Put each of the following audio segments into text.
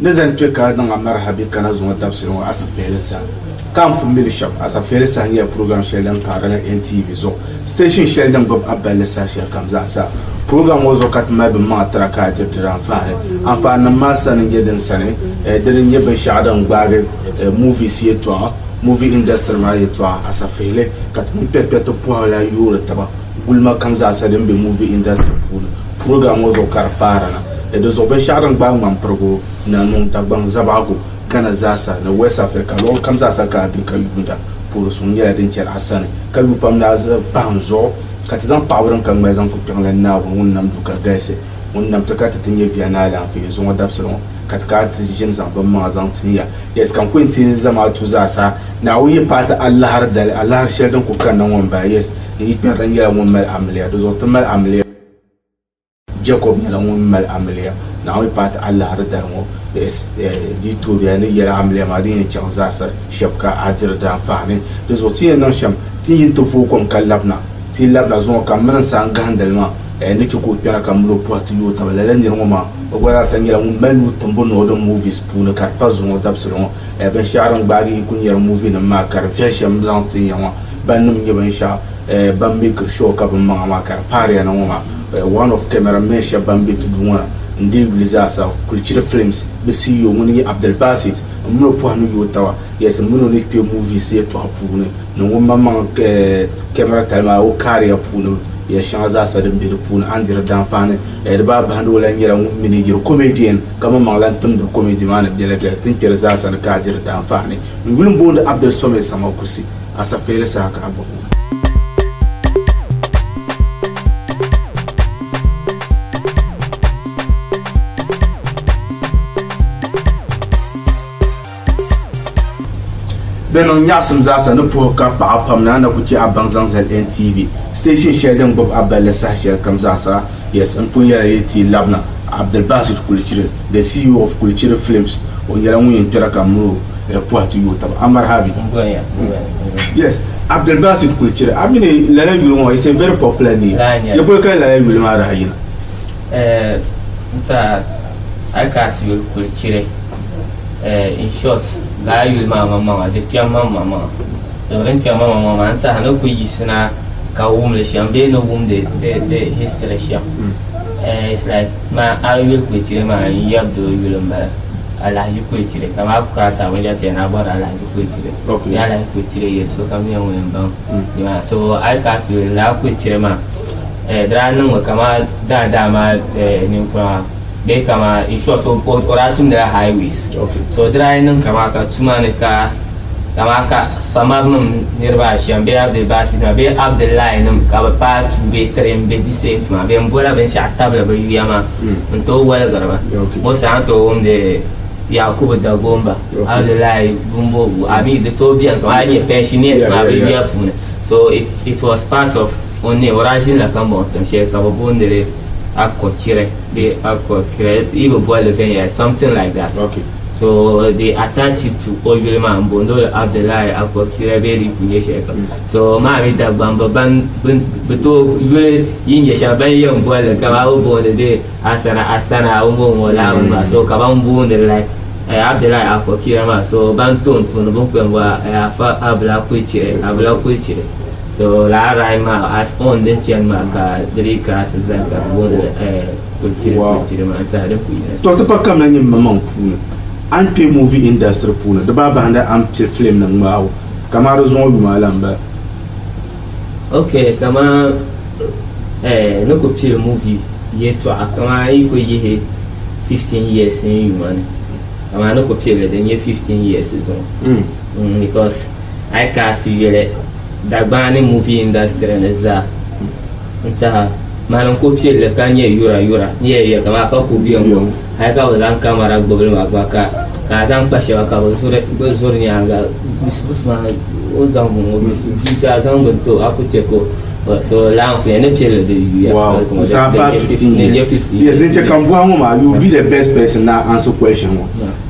نزل تركا دنا مرحبا كنا زوما تفسيرون أسا فيلسا كم فميل شاب أسا فيلسا هي بروغرام شيلدن كارنا NTV زو ستيشن شيلدن باب أبا لسا شيل كم زاسا program wazo kat ma be ma tra ka je dran faare en fa na ma san je den sane den ye be shadan gbaage movie si to movie industry ma ye to asa fele kat mi perpeto po la yure taba bulma kam za sa den be movie industry program wazo kar para na de zo be shadan gbaag man progo na non ta bang zabago kana zasa na West Africa lo kam za sa ka bi ka yunda pour son ya den cher asane ka bi pam na panzo katizan pawran kan mai zan kupin lan na wannan duka gaise wannan ta kata tinye viana la fi zo wadab salon katka ta jin zan ban ma zan tinya yes kan kun tin zama tu za sa na wuyi fata Allah har da Allah har shedan ku kan nan wan ba yes yi pin ran ya mun mal amliya do zo mal amliya Jacob ne lan mun mal amliya na wuyi fata Allah har da mu yes di to ya ne ya amliya ma din chan za sa shebka ajir da fa ne do zo tin nan sham tin to fu kon kallabna ti labla zon kam man san gandalma ne chuko pera kam lo poati yo tabala la ndir ngoma o gora sanyela mun melu tambo no do movies pour kar pas zon dabselon ben sharan bari kunyer movie na ma kar fiasham zanti yawa ban num yeben sha ban make show ka ban ma kar pare na ngoma one of cameraman sha ban bit duwa ndi bliza sa culture films be CEO mun Abdel Basit mun po anu yo tawa yes mun no pe movies ye to apune no ngoma man camera talma o kare apune ya shanza sa de be pune andira dan fane de ba hando la ngira mini jiro comedian kama manglan tum de comedy man de la tin per za sa ka jira dan fane ngulum bonde Abdel Somé sama kusi asa fele sa ka abo benon nyasam zasa no po ka pa pam na ku ci aban zanzal NTV station sheldon bob abdalla sahshel kam zasa yes an punya yiti labna Abdel Basit Kulchire the CEO of Kulchire Films on yala mu yentera kamro report you tab amar habi yes Abdel Basit Kulchire amine la yulo is a very popular name ya boy ka la yulo ma rahina nta akati Kulchire in short la yul mama de piama mama so ren piama mama anta hano ku yisna ka le shambe no de history sham it's like ma ayul ku tire ma yabdo yulamba ala ji ku tire kama ka sa wala tena bora ala ji ku tire ya la ku tire ye so kam yan wen ban ya so I ka tu la ku tire ma dra nan kama da ma ni kwa be kama in short oratum da highways so dry nan kama ka tumane ka kama ka samarnum nirba shambe Abdel Basit na be Abdullahi nan ka ba part be trem be decent ma be mbola ben shatabla be yama nto wala garba mo santo onde Yakubu da Gomba Abdullahi Bumbo abi de Tobian ka ani passionate ma be yafune so it was part of onne origin la kama on she ka bonde Akko Chire, they Akko create even boil something like that. Okay. So they attach it to Oyulma and Bondo Abdullahi Akko Chire very good. So my da bamba ban beto yule yin shaban young boy kabawo bonde de asana umo la so kabam bonde like Abdullahi Akko Chire so banton fun bukwen wa fa abla kuchire so la raima as on den chen ma ka drika zanga bonde kulchire ma ta da ku to to pakam na nyim mamam pu an pe movie industry pu da baba handa an pe film nan mawo kamar zon yu malamba okay kama no ko pe movie ye to kama iko ye 15 years in human kama no ko pe le den ye 15 years zon because I can't yele dagbani movie industry neza nta malan ko pie le kanye yura ye kama ka ko biyo hay ka wazan kamera gobel ma ka zan pashe ka zo nyanga bisma o zambu ka zan gonto akute ko so la on ne pie le de wow ça pas 15 yes then check on voir ma you be the best person na answer question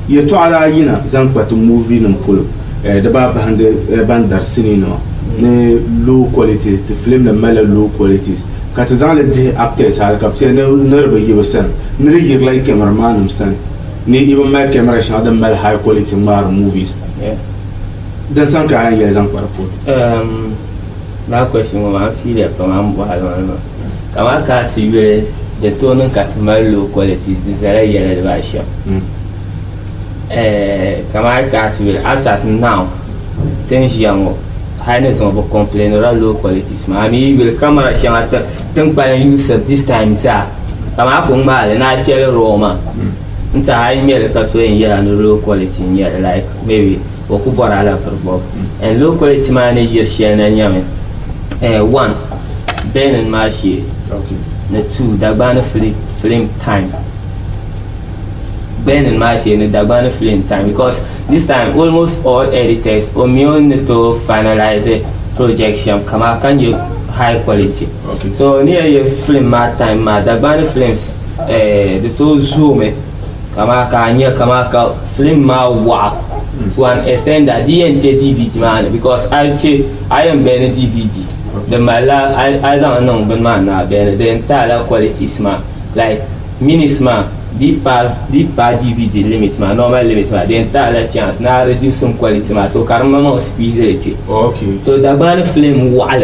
ye to ala yina zan kwatu movie nan polo da ba hande bandar sinino ne low quality the film the mala low qualities katazan le de actors har kapse ne nerve yiwsan ne yir like cameraman san ni even my camera shot the mal high quality mar movies dan san ka an yel zan par put na question ma fi le pa ma mbo halwa kama ka ti we de to nan ka mal low quality de zara yele de ba sha kama ka ti we asat now ten jiango highness on complain low quality ma mi will camera shot ten pa use this time sa kama ko ma le na chere roma nta ai mi le ka so en ya no low quality ya like maybe o ku bora la for bob and low quality man year share na nyame one ben and mashi okay the two dagbana film time ben and mashi and dagbana film time because this time almost all editors o mi on to finalize projection kama kan you high quality okay so near your film ma time ma dagbana films the to zoom kama ka film ma wa to an extent that DVD man because I am better DVD the mala I don't know but man na better the entire quality man like minutes man deep DVD limit man normal limit man the entire chance now reduce some quality man so karma squeeze it okay so the band film wall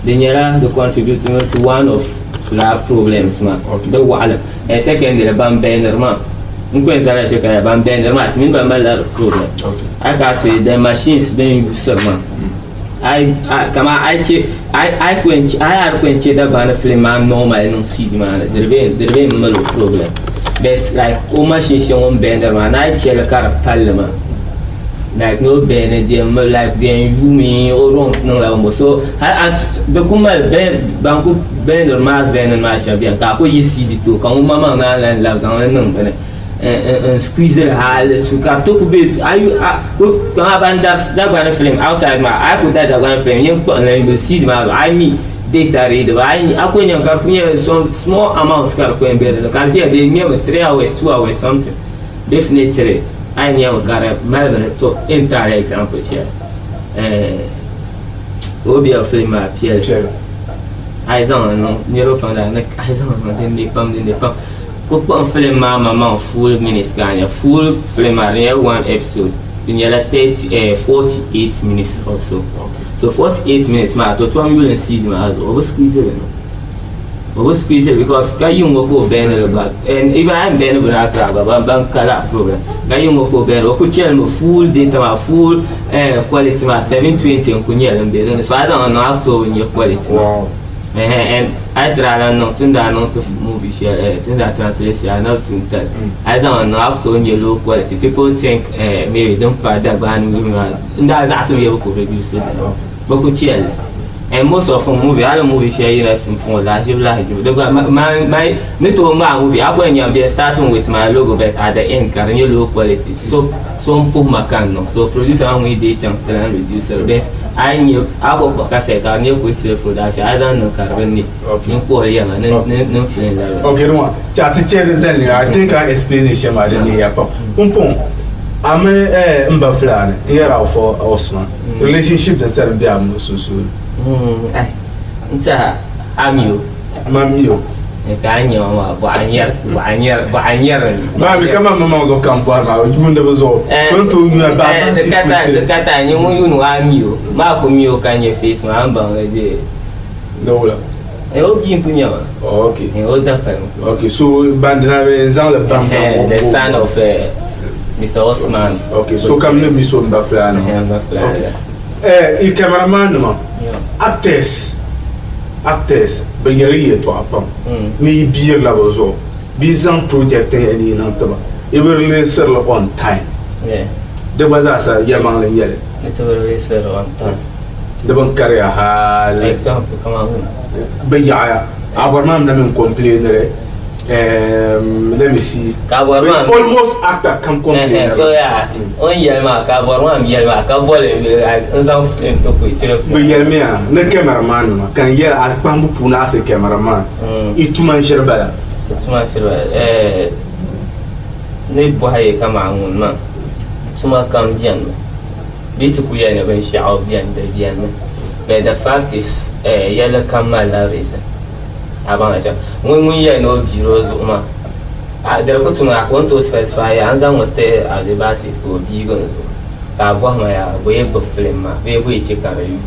the nyala the contributing to one of the problems man the wall and second the band banner man nko zara fe ka ban bender ma timin ban bala problem aka to the machines being used man I kwenche da ban film man normal no see man there be mal problem but like o machine she on bender man I chele kar palma like no bene de like de you me or wrongs no la mo so the kumal banku bender mas bender ma sha bien ka ko yesi di to kan mama na la dan non bene squeeze hal su karto ku be ayu kama banda da gwana film outside ma I could that gwana film yin ko na you see ma I me data read ba I akonya kar kunya some small amount kar ko embe da kan see they me 3 hours 2 hours something definitely I know gara malbana to entire example here obi a film ma piel I don't know niro panda na I don't know den de pam ko film mama full minutes ganya full film area one episode in yala 48 minutes also so 48 minutes ma to 2 million see ma over squeeze it because ga yungo ko ben ba and even I'm ben ba tra ba ban kala problem ga yungo ko ben ko chel mo full data ma full quality ma 720 ko nyel mbe so I don't know how to in your quality wow and I try not to movie share to translation not to tell I don't know how to in your low quality people think maybe don't pad that ban that's actually able to reduce it but could chill and most of the movie I don't movie share from last year my little movie I when you're starting with my logo but at the end can you low quality so put my can so producer and we did and reduce the I knew I will cassette I knew which production I don't know carbon okay okay no chat I think I explain my pom I'm mba flane here for Osman relationship the seven be am so nta amio ka nyo ma ba anyar ma bi kama mama zo kampar ma vunde bozo tonto yu ba de kata nyo yu amio ma ko mio ka nye face ma amba de dola o jin punya okay o da fa okay so bandana be zan le bam the son of Mr. Osman okay so kam ne mi so mba flane il cameraman ma actors bagariye to apam mi biir la bozo bizan project ni nan taba iberle ser la on time de baza sa yaman la yele iberle ser on time de ban kare ha exemple comment bayaya abarman na men complainer let me see almost actor can complain so yeah on yelma ka borman yelma ka bole nzan film to ko tire be yelmia na cameraman ma kan yel a pambu puna se cameraman ituma sherbala ne bohaye kama ngun ma tuma kam dian bitu ku yana ban sha'aw bian da bian but the fact is yela kamala reason abanga cha mun ya no biro zo ma dara ko tuma ko to specify an zan wata a da ba sai ko bigo so ka bo ma ya bo ye bo film ma be bo ke kare yu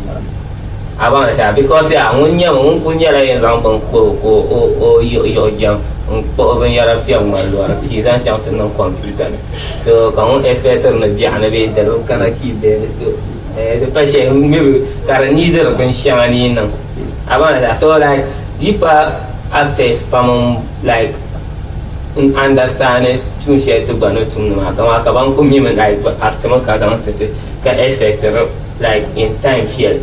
aba na ta because ya munya mun kunya la yin zan ban ko o yo jam ko ban yara fi amma lo ara ki zan chang tan computer ne so ka on expecter na bi ana be da kana ki be to de pa she me kare ni da ban shani nan aba na so like deeper actors pam like understand it tun shi to bano tun ma kama ka ban kun mi man like actor ka zan tete ka expecter like in time here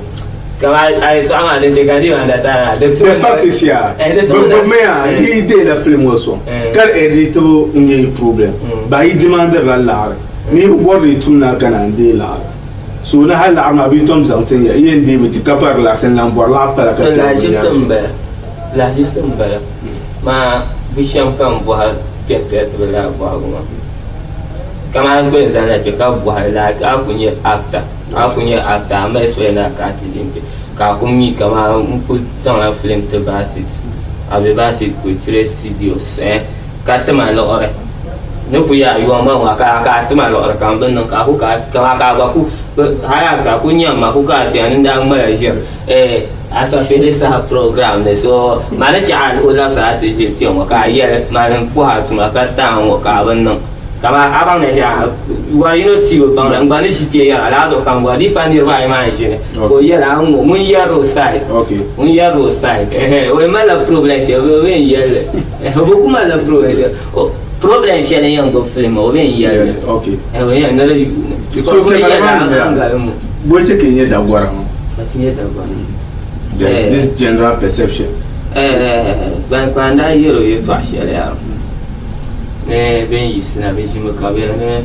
kama ai to ama den te gandi understand the fact is yeah but me he did la film also kar edit to ngi problem ba he demand la la ni worry tun na kana ndi la so na hal arma bi tom zanten ya yen di bi kapar la sen lan bor la para ka la jisemba ma bisham kan bo ha pet la bo aguma kama ko zana pe ka bo ha la ka kunye actor ma so na ka tizimpe ka kumi kama mpu tsana film te basit abe basit ko sire studios ka tama lo ore no puya yo ma wa ka tama lo ore ka ban ka ku ka kama ka ba ku haya ka kunya ma ku ka ti an da mara jir asa fele sa program ne so mana cha al ula sa ti ji ti mo ka ye mana pu ha tu ma ka ta mo ka ban no kama abang ne ja wa you know ti bang lang ba ni si pe ya ala do kam wa di pa ni ba ma ji ne ko ye la mo mun ya ro side okay mun ya ro side we ma la problem se we ye le beaucoup ma la problem se ne yang go film o we ye le okay we ya na le so ke la bo che ke ye da gwara mo ti ye da gwara there's this general perception ban kwanda yero ye to ashere ya ne ben yisina be jima kabela ne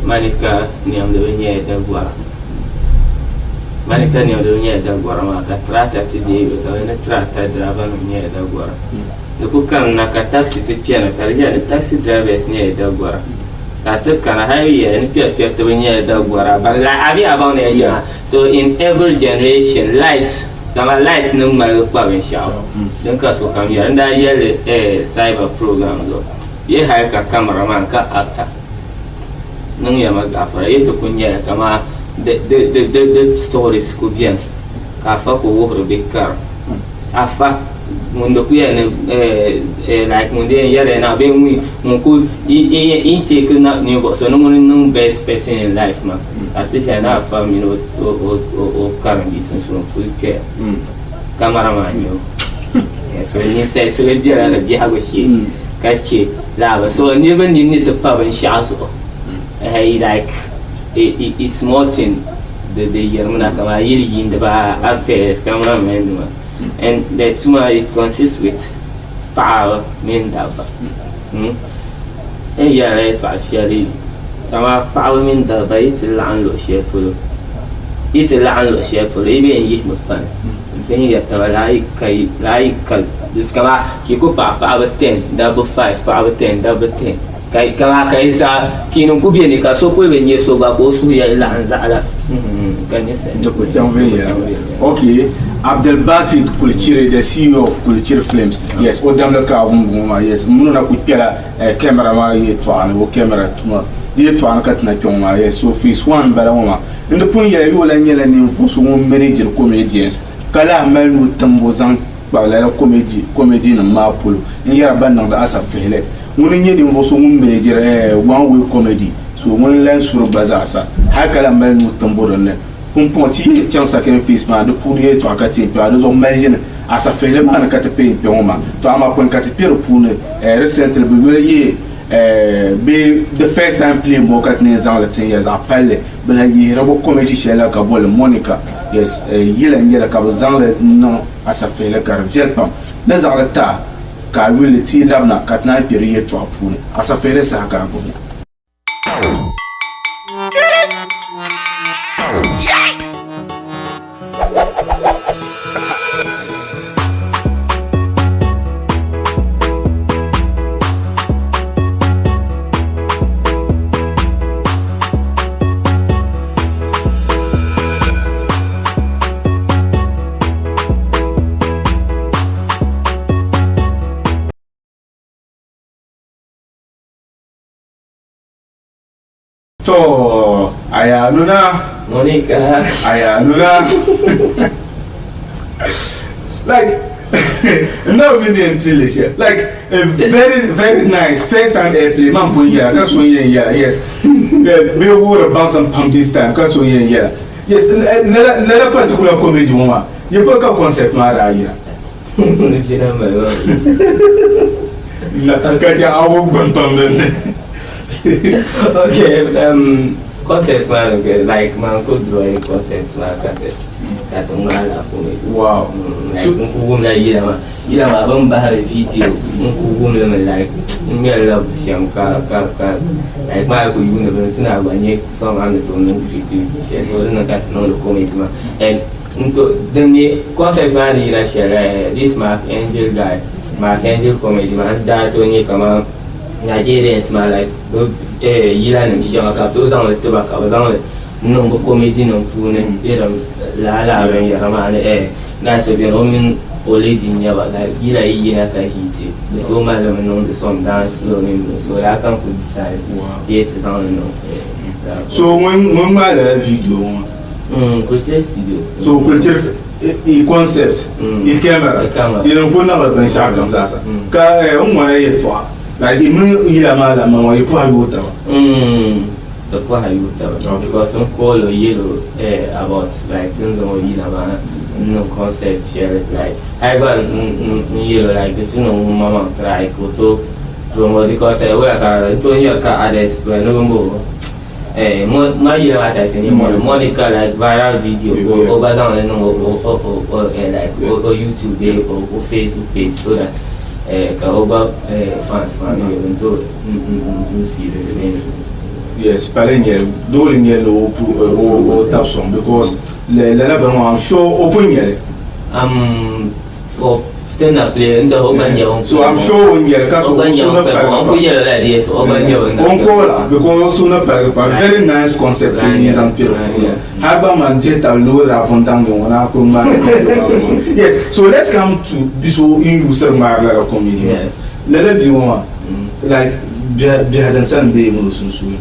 malika ni am de nye da gwara malika ni am de nye da gwara ma ka trata ti de ka ne trata driver ni nye da gwara ne ku kan na ka taxi ti piana ka ja ne taxi drivers nye da gwara ka ta kana hayi ne pia to nye da gwara ba la abi about ne ya so in every generation light no mal kwa ben sha dan ka so kam ya nda yele cyber program do ye ha ka cameraman ka actor nan ya maga fara yeto kunya kama the stories ko bien ka fa ko wo bekar afa mundo kuya ne like mundo yele na be mu ku I take na ni go so no best person in life ma artista na family o karandi so full care cameraman yo so ni sai sai biya da biya go shi kace la ba so ni ban ni ta pa ban sha so like it's small thing the yermuna kama yiri da ba artist cameraman ma and that's why it consists with power min da ba ya le to asiari kama power min da ba it lan lo she fulo ibe yi mu fan fin ya ta lai kai dus kama ki ko pa 10 double 5 power 10 double 10 kai kama kai sa kinun ku bi ne ka so ko be nye so ba ko su ya la an za ala kan ne sai ko janve ya okay Abdel Basit Kulchire, the CEO of Kulchire Films. Yes, Odam ka wumuma. Yes, munu na kupela camera ma ye twana wo camera tuma. Ye twana katna kyoma. Yes, so face one bala wuma. Ndo pun ya yo la nyela ni mfoso mo manager comedians. Kala mal mu tambozan bala comedy na mapulu. Nyera ban na asa fele. Munu nye ni mfoso mo manager one way comedy. So munu lan suru bazasa. Hakala mal mu tambodon ne. On ponti tiens sacrifice ma de pour y to akati pe ado zo margine asa fele ma na kate pe pe oma to ama point kate pe pour ne recently be ye be the first time play mo kat ne zan la 10 years apale be la yi rabo comedy shela ka bol Monica yes yela ngela ka zan la no asa fele ka jet pam na zan la ta ka wili ti dabna kat na pe ye to apune asa fele sa ka go So, Ayanuna. Monica. Ayanuna. Like, no million English. Like, a very, very nice first time airplay. Man, for year, that's one year, yes. We were about some pump this time, that's one year. Yes, another particular comedy woman. You put a concept, my idea. Okay, concepts man, like man could draw a concept man that wow. Like woman yeah, I'm bad video, woman like me love Shamka, like my universe now when you song on the phone video, so then I got to know the comedy and then the concept man share this Mark Angel guy, Mark Angel comedy man, that when you come out Nigerians man like Yilan and Shamaka, those on the tobacco, down no comedy no food and La when you're a man air. That's a bit only lady in your like Yila Yina Tahiti. The woman on the song dance slowly, so I can decide yet is on. So when my video, so culture a concept, a camera, you don't put another shot comes as a car. Like the moon, you put the poor because some call or yellow about like things on no concept share it like I got yellow like the mama try to because I work to your car others but no more my year I think Monica like viral video over down and or like or YouTube or Facebook page so that over fans man feel yes, Palenier, doing yellow or tap song because I'm sure open yellow. For stand up there, so I'm sure when you're because sooner very nice concept and people. Haberman Jetta lower up on down the yes, so let's come to this whole in Marla comedy. Let it be one like behind Sunday Musu.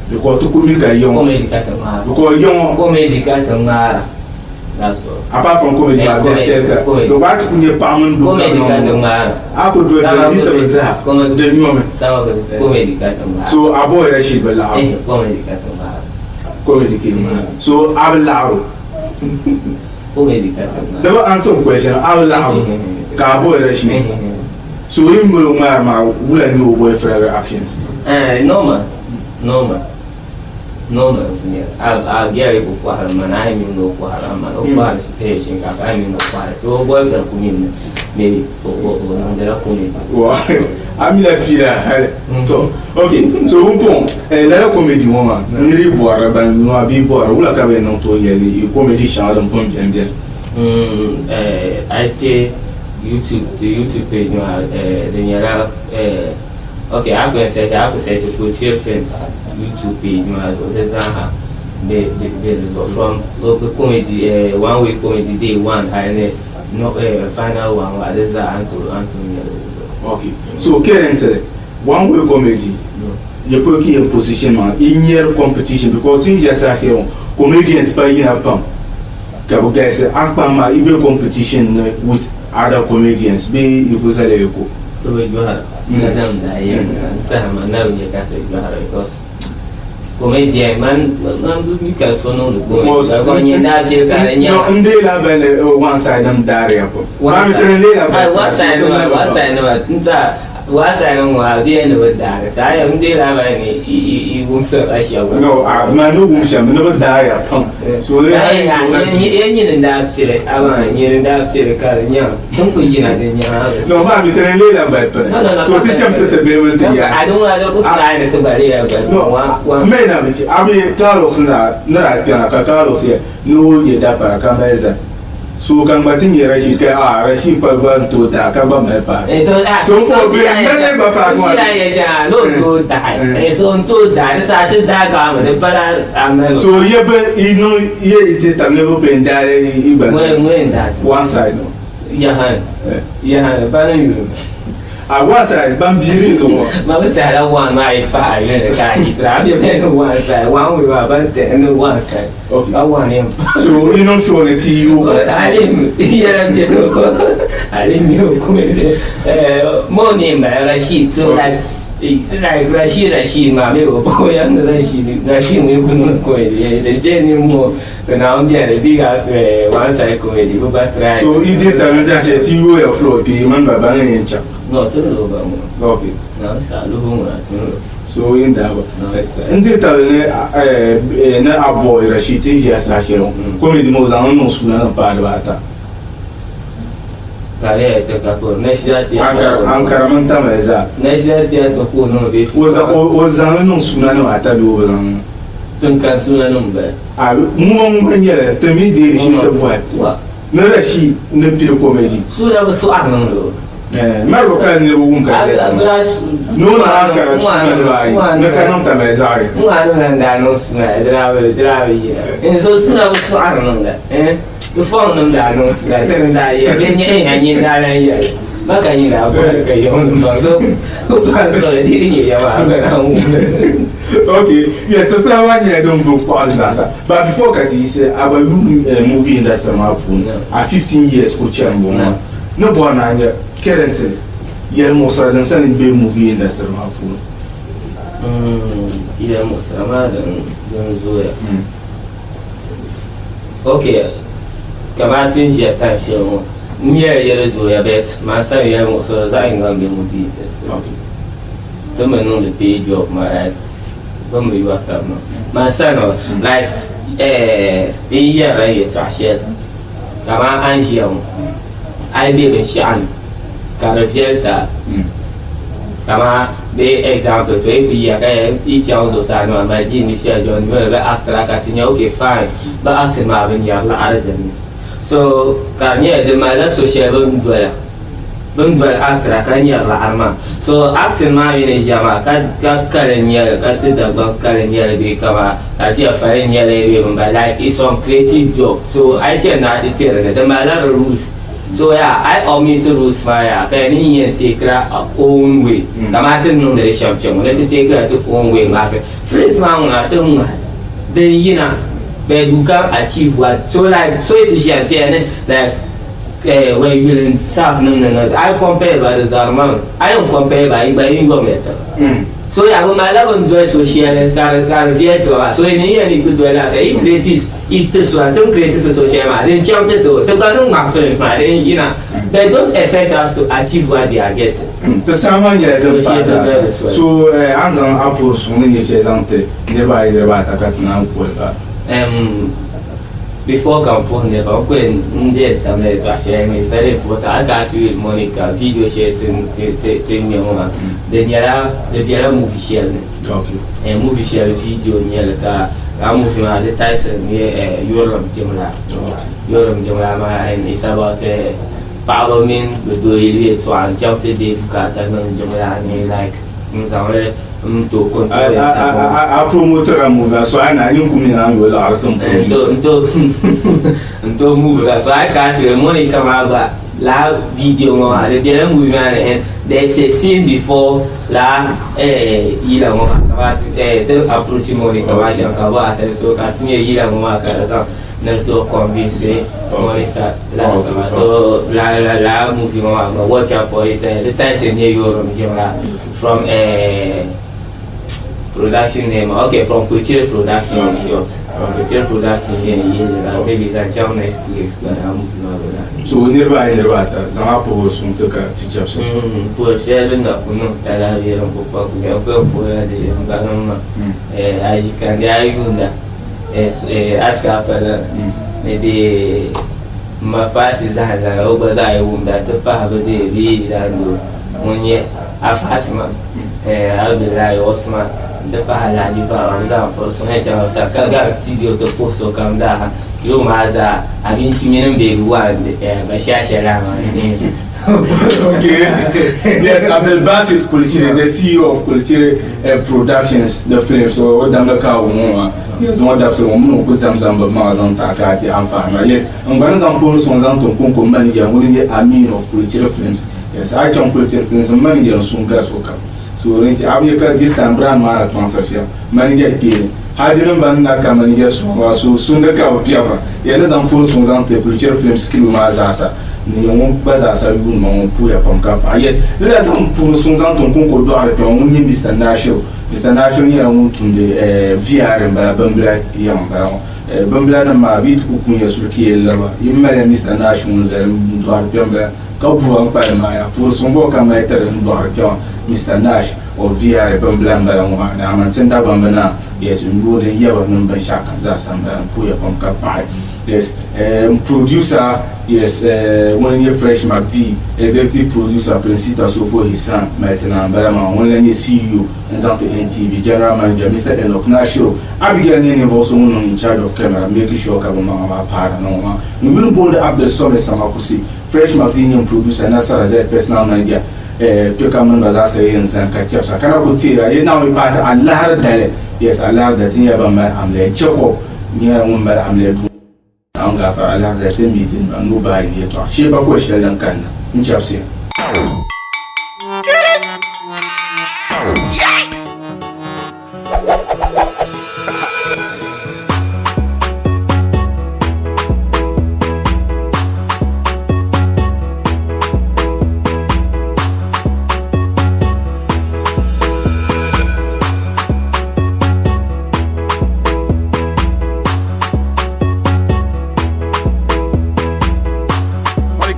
Because to communicate young because young comedy that's all. Apart from comedy, the white comedy palm comedy I could do a little moment. So I boy a sheep allow comedy so I will allow never answer question I will allow cowboy a sheep. So him will will I know boyfriend actions? No, I'll get it for man. I mean, no Kuharaman, no qualification, I mean, no quality. So, boyfriend community, maybe, or the community. I'm left here. So, okay, so, another comedy woman, really bored, but no be bored. Who like a no to you comedy channel and point and then I pay YouTube, the YouTube page, then you're okay, I'm going to say to put your films. YouTube page, from local comedy, 1 week comedy day one, and no final one. What is that? Okay, so currently 1 week comedy, you put in position in your competition because in just here, comedians playing a pump. Guys, Akpama even competition with other comedians. Be if was a go. So you have because comedian man because so no one side I'm there. What I know at the end of that, I am dear he won't serve as you no, I'm never die. So in that chili, I want you in that chili car and young. Don't put you in your house. No, I'm later, but so teach them to the payment. I don't want to slide to Baria, but no one may have it. I mean, Carlos, not Carlos here. No, you're that para so can batin yere shi kai a rashi falban to da ka ba mai fa so ko bi nan ba fa ko ya ja no to da so to da sa ta da ka ma da fara so ye be ino ye ite ta ne bo ben da i ba when that one side no ya han ba na yu I was a bambiri. Mama said I want my 5 minutes. I drive one side, one with my birthday and one side. Okay, I want him. So you don't show it to you. I didn't hear him. I didn't know money by Rashid, so like Rashid, my little boy, and Rashid will not go. The genuine more than I'm there, the big ass one side comedy. So you did that you were afloat, you remember Banning in Chap. Not a little. Okay. No, Salud. So in that na abo Rashid ya sashiro come di mozano non suona parvata kare ta kako nashidati ankara manta meza nashidati ta ko no be ozano non suona no atabi ozano tun kan suona no be a mu manyere te mi di shi ta boy na Rashid ne pire comedy sura ba su arno do Maro kan ne bugun ka no na ankara suona vai ne kan non ta meza mu anu nda no suona drave in so suona ba su arno da tu phone da no suona da ya ben yin da na ya maka yin da ba ka yi on ba so ko ba so da diri ya ba ga na Okay, yes, that's why I don't vote for Alzasa. But before that, he said, I will movie industry, at 15 years, coach and woman. No one, I currently, you're most than sending big movie industry. Yeah, most okay, come out in your time, show near years, we are bet, my son, you are most of the time on the movie industry. The man on the page of my head. My son, like a year later, Kama Angium, I live in Shan, Carafielta, Kama, the example to every year, each of those I know, my genius, John, after I got in okay, fine, but after Marvin, you have than so, Kanye, the mother social dweller. Bundwell after a Kanya Arma. So, after my Jama, cut Karanya, cut the bank Karanya, become as if I nearly by like it's some creative job. So, I cannot tell the matter rules. So, yeah, I omit to rules my penny and take her own way. Kamatin no the champion, let it take her to own way, laughing. First man, I don't know. Then, you know, they do come achieve what so like so it is like. Where you will serve no. I compare by the Zarman. I don't compare by Ingometer. So I have my love dress social and Carviato. So in the year, you could well say, if it is this one, don't create it to social, then jump it to the Ganum films, my you know, they don't expect us to achieve what they are getting. The Saman so Anzan Apple, so many years never before Campon never when dead very important. I got you with Monica, video shares in your woman. Then you are movie share. A movie share video near the car. I'm moving at the Tyson near Europe Jumla. Europe Jumla, and it's about Parliament with the idiot one jumped the day to cut and Jumla like to control. I promoter a movie, so I know you will art to move. So I got the money come out la video the movie and there's a scene before la the approach money commercial so got me to convince Monica. So la movie watch out for it. The times in Europe from a production name, okay, from Culture Production short. Culture Production maybe that job next to explain. So nearby Zama Post took a teacher. For sharing up, that I hear on for the as you can ask after maybe my parties are over I won't that the power of the read and one year Afasman, I'll be like Osman. The Pahala Diva down for some Sakaga studio to post or come down. Kilomaza, I mean, she mean big one, Bashasha. Okay, yes, Abdel Basit Kulture, the CEO of Culture Productions, the film. So, what I'm the cow, yes, one of the woman who put some Mazan Takati and Farmer. Yes, I'm going to put some Zanton Kunko Mania, wouldn't get a mean of Culture Films. yes I chọn culture films manager sun gas ko kam so rin abi ka this time brand ma transaction manager ke hadirin ban na ka manager so sun da ka biya ya na zan ko sun zan te culture film skill ma zasa ni on baza sa yu ma on puya pam ka yes la zan pour sun zan ton kon ko do are pe on ni Mr National ya on tunde VR ba bambla ya ba bambla na ma bit ku kunya surki la ba yimma ya Mr National zan do are pe ka buwan pa ma ya pour son bo ka ma etere do are pe Mr Nash or VR bambla ba ma na man senta bambana yes ndo de yaba nan ban shaka za san ba puya pam ka pa yes producer yes when you fresh McD executive producer principal so for his son maintenant vraiment when you CEO exemple NTV general manager Mr Enoch Nasho Abigail ne also in charge of camera making sure ka mama para no ma no bonde Abdul Somé Samakusi fresh McD ni producer na Saraze personal manager to come na za sai yin san ka chapsa kana ko tira yana we part Allah da yes Allah da tin ya ba mai amle choko ni mun ba amle an gafa ala da ta mitin an go bayan ya to she ba ko shi dan kan in ci afsi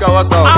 What's up?